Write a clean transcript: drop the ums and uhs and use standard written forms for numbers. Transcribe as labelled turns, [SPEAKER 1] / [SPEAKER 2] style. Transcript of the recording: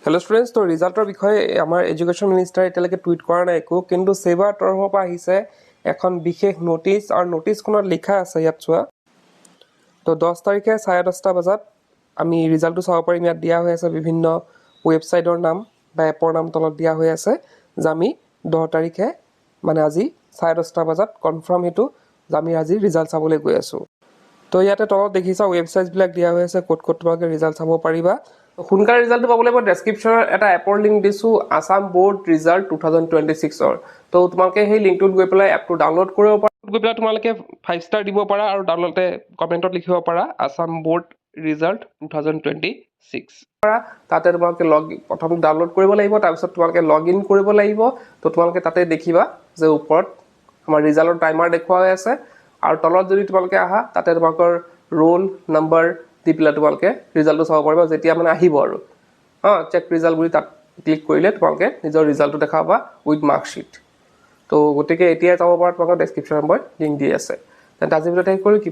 [SPEAKER 1] Hello' students, তো ৰিজাল্টৰ বিষয়ে আমাৰ এডুকেশ্যন মিনিষ্টাৰে এতিয়ালৈকে টুইট কৰা নাই একো, কিন্তু ছেবাৰ তৰফৰ পৰা আহিছে এখন বিশেষ ন'টিছ, আৰু ন'টিছখনত লিখা আছে, ইয়াত চোৱা। তো 10 তাৰিখে 10:30 বজাত আমি ৰিজাল্টটো চাব পাৰিম। ইয়াত দিয়া হৈ আছে বিভিন্ন ৱেবছাইটৰ নাম বা এপৰ নাম তলত দিয়া হৈ আছে, যে আমি 10 তাৰিখে মানে আজি 10:30 বজাত কনফাৰ্ম সেইটো যে আমি আজি ৰিজাল্ট চাবলৈ গৈ আছোঁ। তো ইয়াতে তলত দেখিছা ৱেবছাইটবিলাক দিয়া হৈ আছে, ক'ত ক'ত তোমালোকে ৰিজাল্ট চাব পাৰিবা। সোনকালে ৰিজাল্টটো পাবলৈ মই ডেছক্ৰিপশ্যনত এটা এপৰ লিংক দিছোঁ, আছাম ব'ৰ্ড ৰিজাল্ট 2026ৰ। তো তোমালোকে সেই লিংকটোত গৈ পেলাই এপটো ডাউনলোড কৰিব পাৰা। গৈ পেলাই তোমালোকে 5 ষ্টাৰ দিব পাৰা আৰু ডাউনলোডতে কমেণ্টত লিখিব পাৰা আছাম ব'ৰ্ড ৰিজাল্ট 2026 পাৰা। তাতে তোমালোকে প্ৰথম ডাউনলোড কৰিব লাগিব, তাৰপিছত তোমালোকে লগ ইন কৰিব লাগিব। তো তোমালোকে তাতে দেখিবা যে ওপৰত আমাৰ ৰিজাল্টৰ টাইমাৰ দেখুওৱা হৈ আছে, আৰু তলত যদি তোমালোকে আহা তাতে তোমালোকৰ ৰোল নাম্বাৰ দি পেলাই তোমালোকে ৰিজাল্টটো চাব পাৰিবা, যেতিয়া মানে আহিব আৰু চেক ৰিজাল্ট বুলি তাত ক্লিক কৰিলে তোমালোকে নিজৰ ৰিজাল্টটো দেখা পাবা উইথ মাৰ্কশ্বিট। তো গতিকে এতিয়াই যাব পৰা তোমালোকৰ ডেছক্ৰিপশ্যনত মই লিংক দি আছে। তেন্তে আজিৰ ভিডিঅ'তে শেষ কৰি কি